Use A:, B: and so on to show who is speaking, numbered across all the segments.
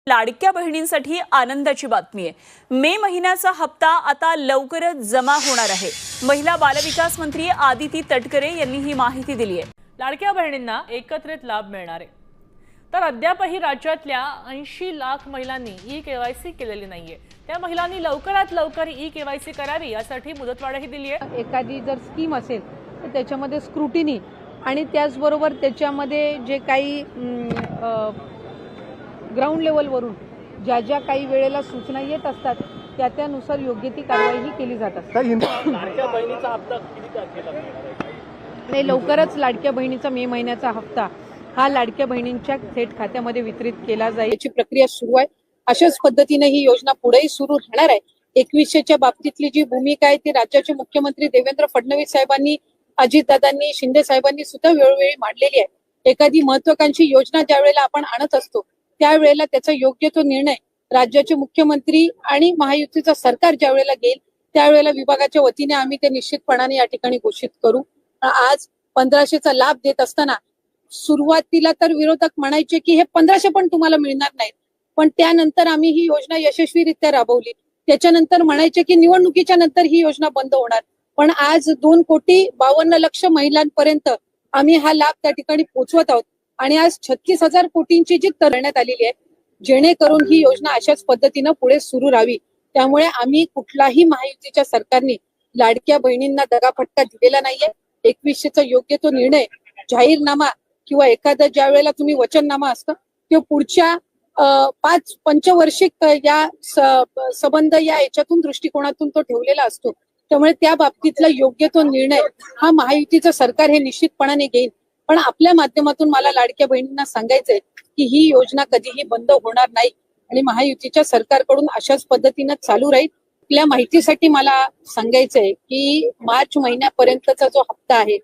A: लाडक्या बहिणींसाठी आनंदाची बातमी आहे। मे महिन्याचा हप्ता आता लवकरच जमा होणार आहे। महिला बालविकास मंत्री आदिती तटकरे यांनी ही माहिती दिली आहे।
B: लाडक्या बहिणींना एकत्रित लाभ मिळणार आहे। तर अद्यापही राज्यातल्या 80 लाख महिलांनी ई-केवायसी केलेली नाहीये। त्या महिलांनी लवकरात लवकर ई-केवायसी करावी यासाठी मुदतवाढही दिली आहे।
C: एखादी जर स्कीम असेल तर त्याच्यामध्ये स्क्रुटिनी आणि त्याचबरोबर त्याच्यामध्ये जे काही ग्राउंड लेवलवरून ज्या काही वेळेला सूचना येत असतात त्यानुसार योग्य ती कारवाई केली जात असते।
D: लाडक्या बहिणीचा हप्ता किती तारखेला मिळणार आहे?
C: नाही, लवकरच लाडक्या बहिणीचा मे महिन्याचा हप्ता हा लाडक्या बहिणींच्या थेट खात्यामध्ये वितरित केला जाईल। याची प्रक्रिया सुरू आहे। अशाच पद्धतीने ही योजना पुढेही सुरू राहणार आहे। 2100च्या बाबतीतली जी भूमिका आहे ती राज्याचे मुख्यमंत्री देवेंद्र फडणवीस साहेबांनी, अजितदादांनी, शिंदे साहेबांनी सुद्धा वेळोवेळी मांडलेली आहे। एखादी महत्वाकांक्षी योजना ज्या वेळेला आपण आणत असतो त्यावेळेला त्याचा योग्य तो निर्णय राज्याचे मुख्यमंत्री आणि महायुतीचं सरकार ज्या वेळेला घेईल त्यावेळेला विभागाच्या वतीने आम्ही ते निश्चितपणाने या ठिकाणी घोषित करू। आज 1500चा लाभ देत असताना सुरुवातीला तर विरोधक म्हणायचे की हे 1500 पण तुम्हाला मिळणार नाहीत, पण त्यानंतर आम्ही ही योजना यशस्वीरित्या राबवली। त्याच्यानंतर म्हणायचे की निवडणुकीच्या नंतर ही योजना बंद होणार, पण आज 2,52,00,000 महिलांपर्यंत आम्ही हा लाभ त्या ठिकाणी पोहोचवत आहोत आणि आज 36,000 कोटींची जी तरण्यात आलेली आहे, जेणेकरून ही योजना अशाच पद्धतीनं पुढे सुरू राहावी। त्यामुळे आम्ही कुठलाही महायुतीच्या सरकारने लाडक्या बहिणींना दगाफटका दिलेला नाहीये। 2100चा योग्य तो निर्णय, जाहीरनामा किंवा एखादा ज्या वेळेला तुम्ही वचननामा असतं ते पुढच्या 5 पंचवार्षिक या संबंध या याच्यातून दृष्टिकोनातून तो ठेवलेला असतो। त्यामुळे त्या बाबतीतला योग्य तो निर्णय हा महायुतीचं सरकार हे निश्चितपणाने घेईल। पण आपल्या माध्यमातून मला लाडक्या बहिणींना सांगायचंय की ही योजना कधीही बंद होणार नाही आणि महायुतीच्या सरकारकडून अशाच पद्धतीनं चालू राहील। आपल्या माहितीसाठी मला सांगायचंय की मार्च महिन्यापर्यंतचा जो हप्ता आहे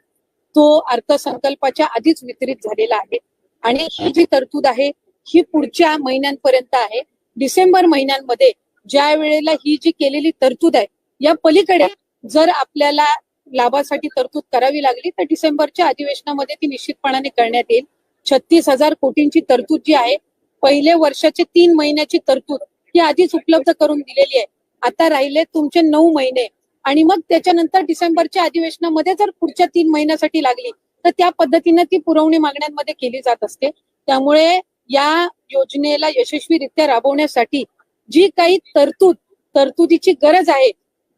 C: तो अर्थसंकल्पाच्या आधीच वितरित झालेला आहे आणि ही जी तरतूद आहे ही पुढच्या महिन्यांपर्यंत आहे। डिसेंबर महिन्यांमध्ये ज्या वेळेला ही जी केलेली तरतूद आहे या पलीकडे जर आपल्याला लाभासाठी तरतूद करावी लागली तर डिसेंबरच्या अधिवेशनामध्ये ती निश्चितपणाने करण्यात येईल। 36,000 कोटींची तरतूद जी आहे, पहिले वर्षाचे 3 महिन्याची तरतूद ही आधीच उपलब्ध करून दिलेली आहे। आता राहिले तुमचे 9 महिने आणि मग त्याच्यानंतर डिसेंबरच्या अधिवेशनामध्ये जर पुढच्या 3 महिन्यासाठी लागली तर त्या पद्धतीने ती पुरवणी मागण्यांमध्ये केली जात असते। त्यामुळे या योजनेला यशस्वीरित्या राबवण्यासाठी जी काही तरतुदीची गरज आहे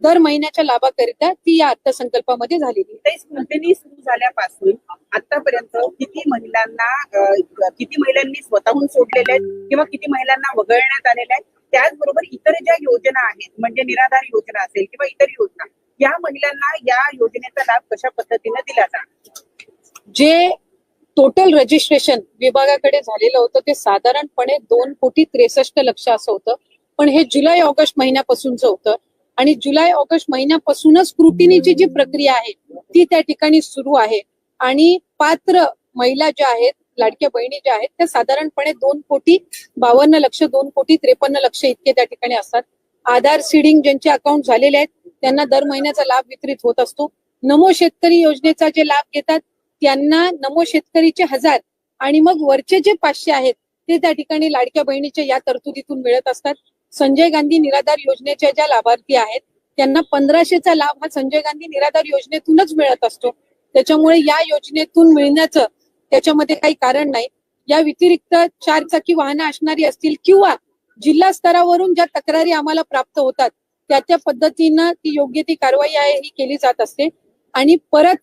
C: दर महिन्याच्या लाभाकरिता ती या अर्थसंकल्पामध्ये झालेली आहे।
E: नोंदणी सुरू झाल्यापासून आतापर्यंत किती महिलांनी स्वतःहून सोडलेल्या आहेत किंवा किती महिलांना वगळण्यात आलेल्या आहेत, त्याचबरोबर इतर ज्या योजना आहेत म्हणजे निराधार योजना असेल किंवा इतर योजना, या महिलांना या योजनेचा लाभ कशा पद्धतीने दिला जाणार?
C: जे टोटल रजिस्ट्रेशन विभागाकडे झालेलं होतं ते साधारणपणे 2,63,00,000 असं होतं, पण हे जुलै ऑगस्ट महिन्यापासूनच होतं आणि जुलै ऑगस्ट महिन्यापासूनच स्क्रुटिनीची जी प्रक्रिया आहे ती त्या ठिकाणी सुरू आहे आणि पात्र महिला ज्या आहेत, लाडक्या बहिणी ज्या आहेत त्या साधारणपणे 2,52,00,000 2,53,00,000 इतके त्या ठिकाणी असतात। आधार सीडिंग ज्यांचे अकाउंट झालेले आहेत त्यांना दर महिन्याचा लाभ वितरित होत असतो। नमो शेतकरी योजनेचा जे लाभ घेतात त्यांना नमो शेतकरीचे 1000 आणि मग वरचे जे 500 आहेत ते त्या ठिकाणी लाडक्या बहिणीच्या या तरतुदीतून मिळत असतात। संजय गांधी निराधार योजनेच्या ज्या लाभार्थी आहेत त्यांना 1500चा लाभ हा संजय गांधी निराधार योजनेतूनच मिळत असतो। त्याच्यामुळे या योजनेतून मिळण्याचं त्याच्यामध्ये काही कारण नाही। या व्यतिरिक्त 4 चाकी वाहनं असणारी असतील किंवा जिल्हा स्तरावरून ज्या तक्रारी आम्हाला प्राप्त होतात त्या पद्धतीनं ती योग्य ती कारवाई आहे ही केली जात असते आणि परत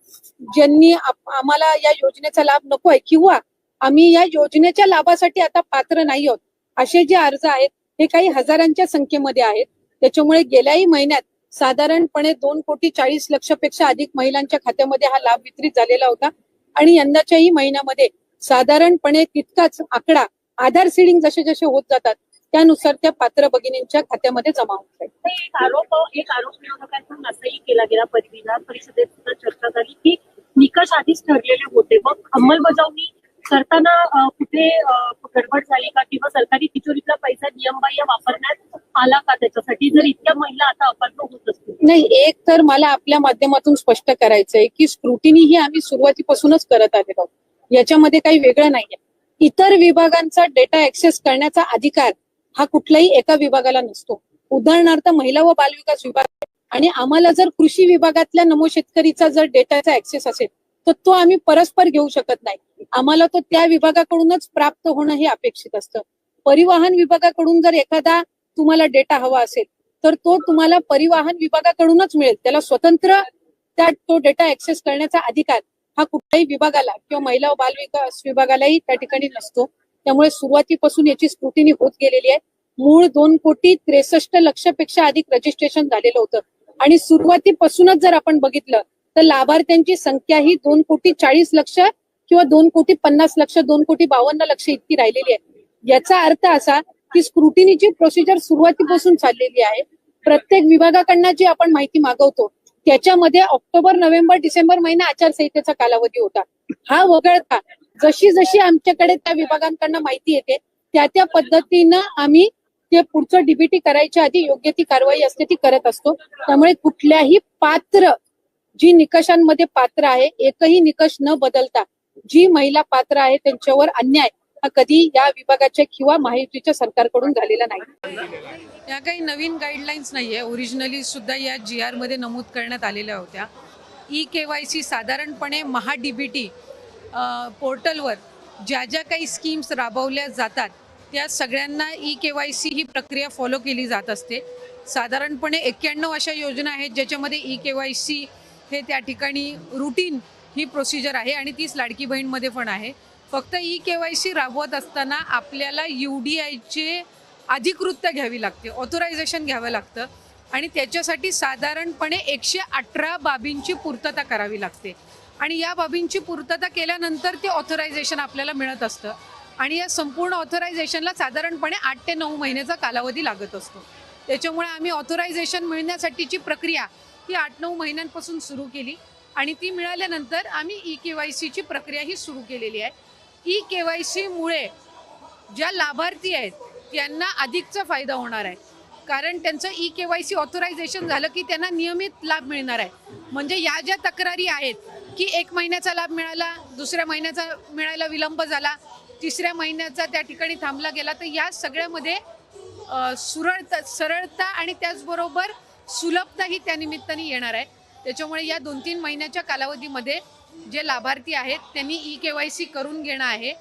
C: ज्यांनी आम्हाला या योजनेचा लाभ नको आहे किंवा आम्ही या योजनेच्या लाभासाठी आता पात्र नाही आहोत असे जे अर्ज आहेत हे काही हजारांच्या संख्येमध्ये आहेत। त्याच्यामुळे गेल्याही महिन्यात साधारणपणे 2,40,00,000 पेक्षा अधिक महिलांच्या खात्यामध्ये हा लाभ वितरित झालेला होता आणि यंदाच्याही महिन्यामध्ये साधारणपणे तितकाच आकडा आधार सीडिंग जसे जसे होत जातात त्यानुसार त्या पात्र भगिनींच्या खात्यामध्ये जमा होत आहे।
F: एक आरोप विरोधकांकडून असंही केला गेला, विधान परिषदेत सुद्धा चर्चा झाली की निकष आधीच ठरलेले होते, मग अंमलबजावणी करताना कुठे गडबड झाली का किंवा सरकारी तिजोरीतला पैसा नियमबाह्य वापरण्यात आला का त्याच्यासाठी, जर इतक्या महिला आता अपात्र होत असतील?
C: नाही, एक तर मला आपल्या माध्यमातून स्पष्ट करायचंय की स्क्रुटिनी ही आम्ही सुरुवातीपासूनच करत आलेलो आहोत, याच्यामध्ये काही वेगळं नाहीये। इतर विभागांचा डेटा ऍक्सेस करण्याचा अधिकार हा कुठल्याही एका विभागाला नसतो. उदाहरणार्थ महिला व बालविकास विभाग आणि आम्हाला जर कृषी विभागातल्या नमो शेतकरीचा जर डेटाचा ऍक्सेस असेल तर तो आम्ही परस्पर घेऊ शकत नाही. आम्हाला तो त्या विभागाकडूनच प्राप्त होणं हे अपेक्षित असतं. परिवहन विभागाकडून जर एखादा तुम्हाला डेटा हवा असेल तर तो तुम्हाला परिवहन विभागाकडूनच मिळेल. त्याला स्वतंत्र तो डेटा ऍक्सेस करण्याचा अधिकार हा कुठल्याही विभागाला किंवा महिला व बालविकास विभागालाही त्या ठिकाणी नसतो. त्यामुळे सुरुवातीपासून याची स्क्रुटिनी होत गेलेली आहे. मूळ 2,63,00,000पेक्षा अधिक रजिस्ट्रेशन झालेलं होतं आणि सुरुवातीपासूनच जर आपण बघितलं तर लाभार्थ्यांची संख्या ही 2,40,00,000 किंवा 2,50,00,000 2,52,00,000 इतकी राहिलेली आहे. याचा अर्थ असा की स्क्रुटिनीची प्रोसिजर सुरुवातीपासून चाललेली आहे. प्रत्येक विभागाकडनं जी आपण माहिती मागवतो त्याच्यामध्ये ऑक्टोबर, नोव्हेंबर, डिसेंबर महिना आचारसंहितेचा कालावधी होता. हा वगळता जशी जशी आमच्याकडे त्या विभागांकडनं माहिती येते त्या पद्धतीनं आम्ही ते पुढचं डीबीटी करायच्या आधी योग्य ती कारवाई असते ती करत असतो. त्यामुळे कुठल्याही पात्र जी निकषांमध्ये पात्र आहे एकही निकष न बदलता जी महिला पात्र आहे त्यांच्यावर अन्याय हा कधी या विभागाच्या किंवा महायुतीच्या सरकारकडून झालेला नाही.
G: या काही नवीन गाईडलाईन्स नाहीये. ओरिजिनली सुद्धा या GR मध्ये नमूद करण्यात आलेल्या होत्या. KYC साधारणपणे महाडीबीटी पोर्टलवर ज्या ज्या काही स्कीम्स राबवल्या जातात त्या सगळ्यांना KYC ही प्रक्रिया फॉलो केली जात असते. साधारणपणे 91 अशा योजना आहेत ज्याच्यामध्ये KYC हे त्या ठिकाणी रुटीन ही प्रोसिजर आहे आणि तीच लाडकी बहीणमध्ये पण आहे. फक्त KYC राबवत असताना आपल्याला UDIचे अधिकृतता घ्यावी लागते, ऑथोरायझेशन घ्यावं लागतं आणि त्याच्यासाठी साधारणपणे 118 बाबींची पूर्तता करावी लागते आणि या बाबींची पूर्तता केल्यानंतर ते ऑथोरायझेशन आपल्याला मिळत असतं आणि या संपूर्ण ऑथोरायझेशनला साधारणपणे 8 ते 9 महिन्याचा कालावधी लागत असतो. त्याच्यामुळे आम्ही ऑथोरायझेशन मिळण्यासाठीची प्रक्रिया ही 8-9 महिन्यांपासून सुरू केली आणि ती मिळाल्यानंतर आम्ही KYCची प्रक्रिया ही सुरू केलेली आहे. KYC मुळे ज्या लाभार्थी आहेत त्यांना अधिकचा फायदा होणार आहे कारण त्यांचं KYC ऑथोरायझेशन झालं की त्यांना नियमित लाभ मिळणार आहे. म्हणजे या ज्या तक्रारी आहेत की 1 महिन्याचा लाभ मिळाला, दुसऱ्या महिन्याचा मिळायला विलंब झाला, तिसऱ्या महिन्याचा त्या ठिकाणी थांबला गेला, तर या सगळ्यामध्ये सरळता आणि त्याचबरोबर सुलभता ही त्या निमित्ताने येणार आहे. त्याच्यामुळे या 2-3 महिन्याच्या कालावधीमध्ये जे लाभार्थी आहेत त्यांनी KYC करून घेणं आहे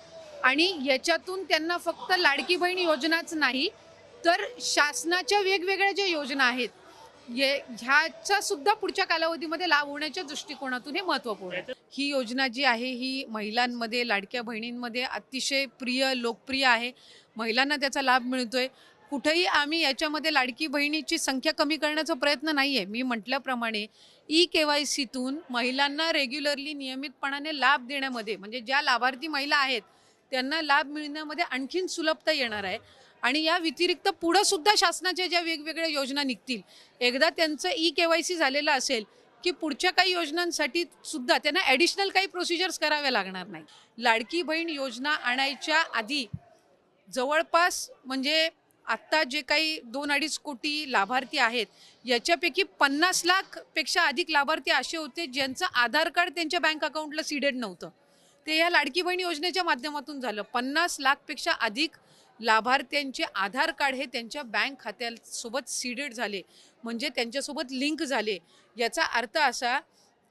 G: आणि याच्यातून त्यांना फक्त लाडकी बहीण योजनाच नाही तर शासनाच्या वेगवेगळ्या ज्या योजना आहेत ह्याचा सुद्धा पुढच्या कालावधीमध्ये लाभ होण्याच्या दृष्टिकोनातून हे महत्त्वपूर्ण आहे. ही योजना जी आहे ही महिलांमध्ये, लाडक्या बहिणींमध्ये अतिशय लोकप्रिय आहे. महिलांना त्याचा लाभ मिळतोय. कुठेही आम्ही याच्यामध्ये लाडकी बहिणीची संख्या कमी करण्याचा प्रयत्न नाहीये. मी म्हटल्याप्रमाणे KYCतून महिलांना रेग्युलरली नियमितपणाने लाभ देण्यामध्ये म्हणजे ज्या लाभार्थी महिला आहेत त्यांना लाभ मिळण्यामध्ये आणखीन सुलभता येणार आहे आणि या व्यतिरिक्त पुढं सुद्धा शासनाच्या ज्या वेगवेगळ्या योजना निघतील एकदा त्यांचं KYC झालेलं असेल की पुढच्या काही योजनांसाठी सुद्धा त्यांना ॲडिशनल काही प्रोसिजर्स कराव्या लागणार नाही. लाडकी बहीण योजना आणायच्या आधी जवळपास म्हणजे आत्ता जे काही 2-2.5 कोटी लाभार्थी आहेत याच्यापैकी 50 लाखपेक्षा अधिक लाभार्थी असे होते ज्यांचं आधार कार्ड त्यांच्या बँक अकाउंटला सीडेड नव्हतं. ते या लाडकी बहीण योजनेच्या माध्यमातून झालं. 50 लाखपेक्षा अधिक लाभार्थ्यांचे आधार कार्ड हे त्यांच्या बँक खात्यासोबत सीडेड झाले म्हणजे त्यांच्यासोबत लिंक झाले. याचा अर्थ असा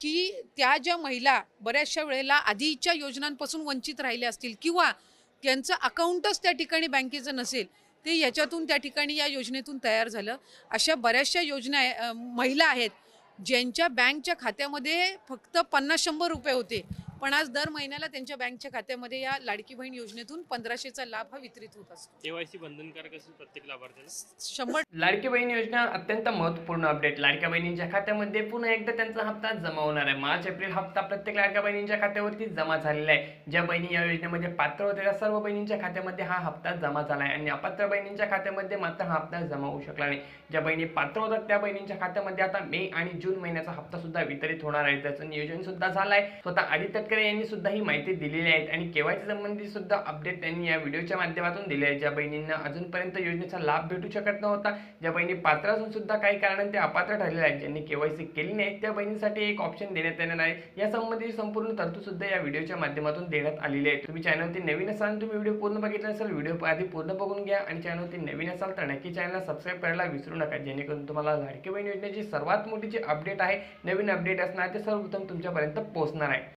G: की त्या ज्या महिला बऱ्याचशा वेळेला आधीच्या योजनांपासून वंचित राहिल्या असतील किंवा त्यांचं अकाउंटच त्या ठिकाणी बँकेचं नसेल ते याच्यातून त्या ठिकाणी या योजनेतून तयार झालं. अशा बऱ्याचशा योजना महिला आहेत ज्यांच्या बँकच्या खात्यामध्ये फक्त 50-100 रुपये होते पण आज दर महिन्याला त्यांच्या बँकच्या खात्यामध्ये या लाडकी बहीण योजनेतून 1500चा लाभ हा वितरित होत असतो.
D: KYC बंधनकारक असेल प्रत्येक लाभार्थ्याला
G: 100.
H: लाडकी बहीण योजना अत्यंत महत्त्वपूर्ण अपडेट. लाडक्या बहिणींच्या खात्यामध्ये पुन्हा एकदा त्यांचा हप्ता जमा होणार आहे. मार्च-एप्रिल हप्ता प्रत्येक लाडक्या बहिणींच्या खात्यावरती जमा झालेला आहे. ज्या बहिणी या योजनेमध्ये पात्र होत्या त्या सर्व बहिणींच्या खात्यामध्ये हा हप्ता जमा झाला आहे आणि अपात्र बहिणींच्या खात्यामध्ये मात्र हा हप्ता जमा होऊ शकला नाही. ज्या बहिणी पात्र होतात त्या बहिणींच्या खात्यामध्ये आता मे आणि जून महिन्याचा हप्ता सुद्धा वितरित होणार आहे. त्याचं नियोजन सुद्धा झालं आहे. स्वतः आदित्य तटकरे यांनी सुद्धा ही माहिती दिलेली आहे आणि केवायसी संबंधी सुद्धा अपडेट त्यांनी या व्हिडिओच्या माध्यमातून दिले आहे. ज्या बहिणींना अजूनपर्यंत योजनेचा लाभ भेटू शकत नव्हता, ज्या बहिणी पात्र असून सुद्धा काही कारणाने ते अपात्र ठरलेले आहेत, ज्यांनी केवायसी केली नाही, त्या बहिणींसाठी एक ऑप्शन देण्यात येणार आहे. या संबंधी संपूर्ण तरतूद सुद्धा या व्हिडिओच्या माध्यमातून देण्यात आलेली आहे. तुम्ही चॅनलवरती नवीन असाल, तुम्ही व्हिडिओ पूर्ण बघितला असेल, व्हिडिओ आधी पूर्ण बघून घ्या आणि चॅनलवरती नवीन असाल तर नक्की चॅनलला सबस्क्राईब करायला विसरू नका, जेणेकरून तुम्हाला लाडकी बहीण योजनेची सर्वात मोठी जी अपडेट आहे, नवीन अपडेट असणार ते सर्वप्रथम तुमच्यापर्यंत पोहोचणार आहे.